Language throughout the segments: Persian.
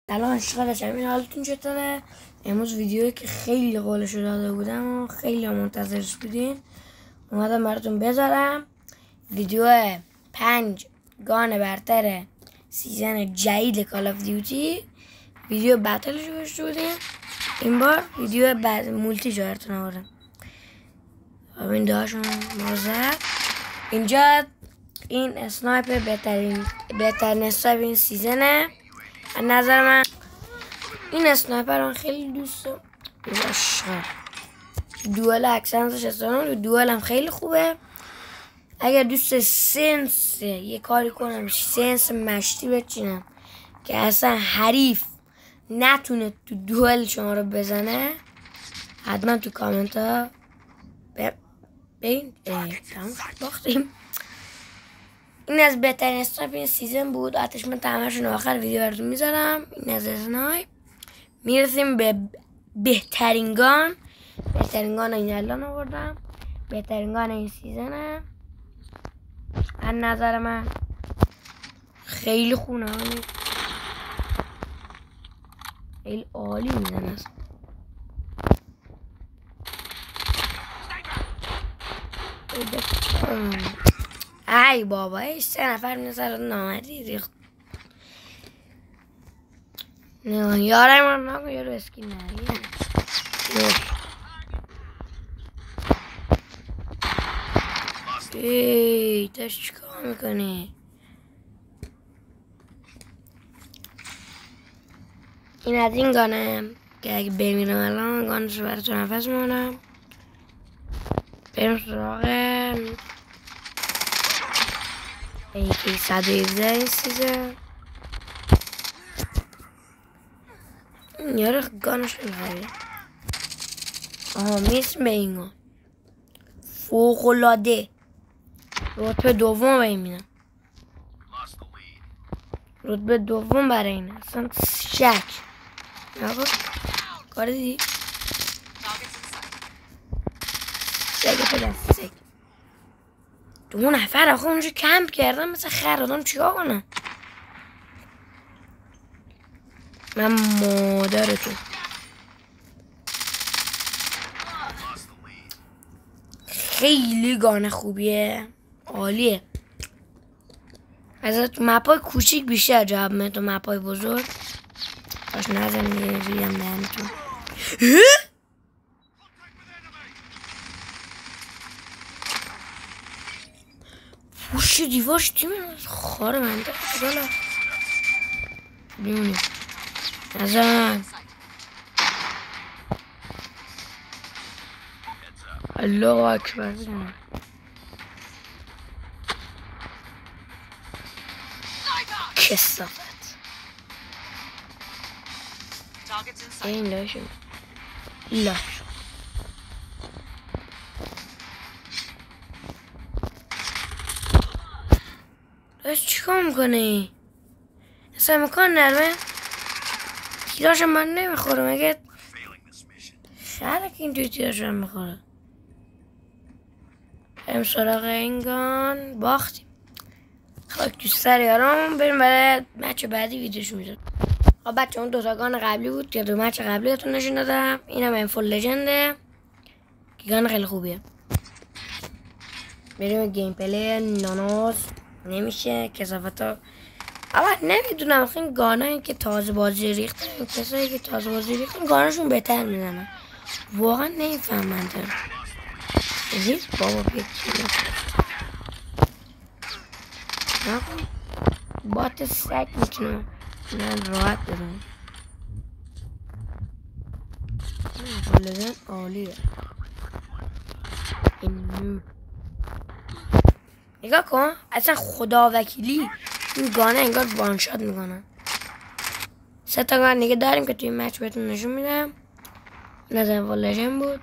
سلام اشتغالش همین حالتون چطوره؟ امروز ویدیویی که خیلی قولشو داده بودم و خیلی منتظرش بودین اومدم براتون بذارم. ویدیو 5 گان برتر سیزن جدید کال آف دیوتی. ویدیو بتلش گوشته بودیم، این بار ویدیو مولتی جایرتون آوردم. این داشون ما زد. اینجا این اسنایپر بهترین اسنایپر این سیزنه از نظر من. این اسنایپر من خیلی دوست دارم. دوئل اکسنسش استفاده، دوئل هم خیلی خوبه. اگر دوست سنس یه کاری کنم سنس مشتی بچینم که اصلا حریف نتونه تو دوئل شما رو بزنه، حتما تو کامنت ها ببین. باختیم. این از بهترین اسنایپ این سیزن بود. آتش من تمامشون آخر ویدیو براتون میذارم. این از اسنایپ. میرسیم به بهترین گان. بهترین گان این الان آوردم. بهترین گان این سیزنه از نظر من. خیلی خونه خیلی عالی میزنه. ای بابا ای 3 نفر میسر نامردی ریخت. نه یاره من نگو یارو اسکین نریه. ای تاش چیکار میکنی؟ این از این گانه که اگه بمیرم الان گانش براتون نفس میمونم. بریم سراغ ایکی 117 این سیزن. یاره گانش نمیخوایی. میسم به این گان فوق‌العاده رتبه دوم به این میدم. رتبه دوم برای این اصلا شک نگو. کار دیدی؟ سگه پدست سگ 2 نفر آخه اونجا کمپ کردم مثل خر. آدم چیکار کنم؟ من مادرتون. خیلی گانه خوبیه، عالیه. از مپای کوچیک بیشتر جواب میده تو مپای بزرگ. باش نزن یه ریم دهنتون. پوش دیوارش تیم خاره من دارم بیمونیم. نزن الله اکبر. کسافت این لاشون لاش. داشت چیکار میکنه؟ اصلا امکان نرمه تیراشم من نمیخوره. مگه خرک اینجوری تیراشم میخوره؟ بریم سراغ این گان. باختیم. خاک تو سر یارم. بریم برای مچ بعدی ویدیوشو میذارم. خب بچه اون 2 تا گان قبلی بود که 2 مچ قبلی اتون نشون دادم. اینم انفول لجنده که گان خیلی خوبیه. بریم گیم پلی نانوز. نمیشه کسافت ها. اما نمیدونم آخه این گانایی که تازه بازی ریختن، کسایی که تازه بازی ریختن گاناشون بهتر میزنن. واقعا نمیفهمم دارم. هیچ بابا بیت نکن. بات سگ میتونم من راحت بدم. لگن عالیه. نگاه کن اصلا خدا وکیلی این گانه انگار وانشات میکنن. 3 تا گان دیگه داریم که توی مچ بهتون نشون میدم. نظر والجن بود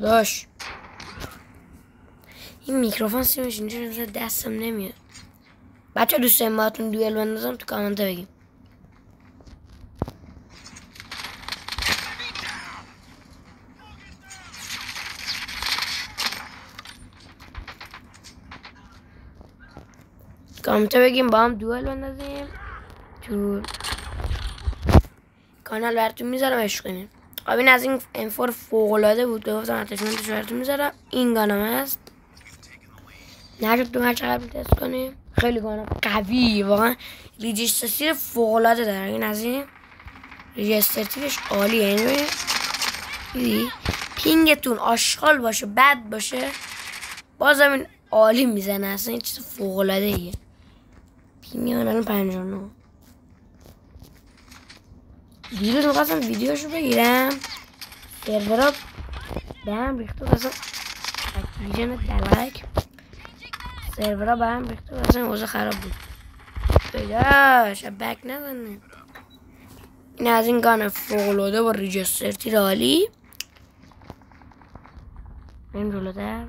داشت. این میکروفون سیمش اینجا دستم نمیاد. بچه دوست داریم باهاتون دوئل بندازم تو کامنت بگیم. کامنت بگیم با هم دوئل بندازیم. تو کانال براتون میذارم عشق کنین. خب این از این انفور فوق‌العاده بود که گفتم اتشمنتش براتون میذارم. این گانم هست نشد تو هرچه قبل تست کنیم. خیلی گانم قوی واقعا. ریجستر فوق‌العاده داره. این از این ریجسترش عالیه. یعنی دیدی پینگتون آشغال باشه بد باشه بازم این عالی میزنه. اصلا این چیز فوق‌العاده ایه. پینگ من الان 59. دیروز میخواستم ویدیوشو بگیرم سرورا به هم ریخته و اصلا اکتیویژن دلک سرورا به هم ریخته و اصلا اوضاع خراب بود. بیداش بک نزنه. این از این گان فوق‌العاده با ریجستر تیر عالی. بریم جلوتر.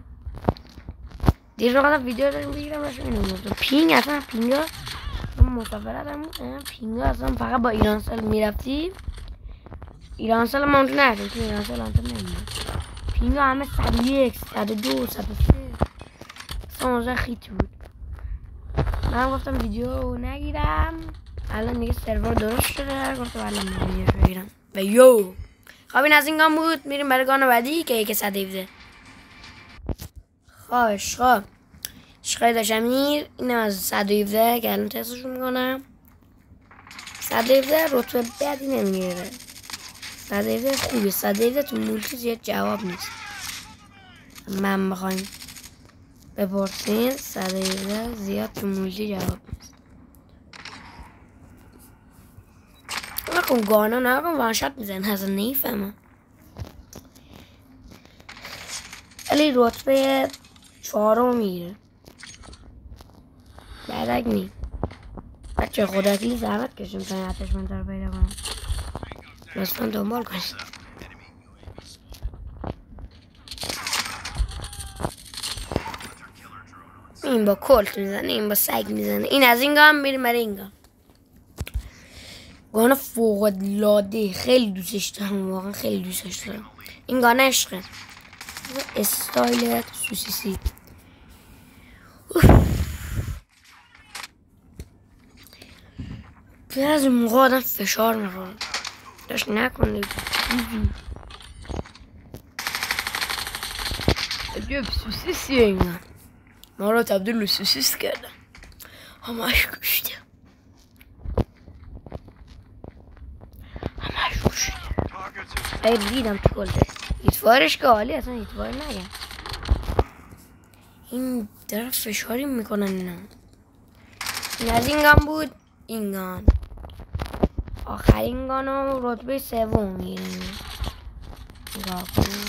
دیر رو قدم ویدیو داریم بگیرم باشم اینو موضوع پینگ اصلا پینگا مسافرت هم پینگا اصلا فقط با ایرانسل میرفتی. ایرانسل ما اونجا نردیم که ایرانسل هم نمیدیم. پینگا همه 101 102 103 اصلا موضوع خیتی بود. من گفتم ویدیو نگیرم الان دیگه سرور درست شده گفتم الان ویدیو بگیرم و یو. خب این از این گام بود. میریم برای گان بعدی که 117. خب عشقای داشمیر این از 117 که الان تستشو میکنم. 117 رتبه بدی نمیگیره. 117 خوبه. 117 تو مولتی زیاد جواب نیست. من بخوایم بپرسین 117 زیاد تو مولتی جواب نیست. نکن گانا نکن وانشات میزن اصلا نیفهمم. ولی رتبه 4 میگیره. بعدک نی بچه خودکی زحمت کشیم تا این اتشمنت رو پیدا کنم. لطفا دنبال کنید. این با کلت میزنه این با سگ میزنه. این از این گام میریم برای این گام. گانه فوق‌العاده خیلی دوستش دارم واقعا خیلی دوستش دارم. این گانه عشقه. استایل سوسیسی. از اون موقع آدم فشار میخوره. داشت نکنه عجب سوسیسیه این. ما رو تبدیل به سوسیس کردم. همش کشته. ای دیدم تو کلده هیتفایرش که عالی اصلا هیتفایر نگم. این در فشاری میکنن اینا. این از این گان بود. این گان آخرین گان رو رتبه 3 میگیریم. نگاه کنیم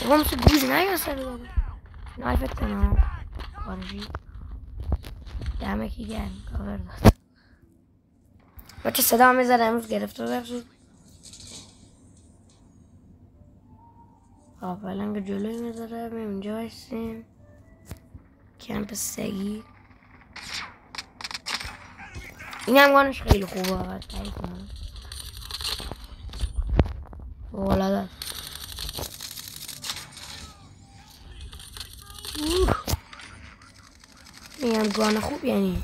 بگم سو گوز نگسته بگم نایفت کنم خارجی دمه کی گرم کاور داد بچه صدا هم میزد امروز گرفته بخشید. اولا که جلوی میذاره بیم اینجا بایستیم کمپ سگی. این هم گانش خیلی خوبه آقا تایی کنم بغلاده. این هم گان خوب یعنی.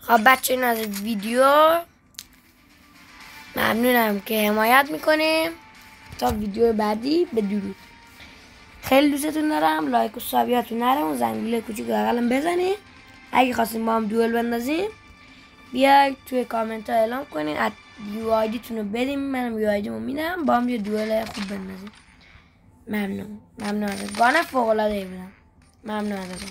خب بچه این از ویدیو ممنونم که حمایت میکنیم. تا ویدیو بعدی بدرود. خیلی دوستتون دارم. لایک و سابیاتون نرم و زنگوله کوچیک بغلم بزنید. اگه خواستیم با هم دوئل بندازیم بیاید توی کامنت ها اعلام کنین یو آیدی تون رو بدیم منم یو آیدی مو میدم با هم یه دوئل خوب بندازیم. ممنون ازت. گانه فوق العاده ای بودم. ممنون ازتون.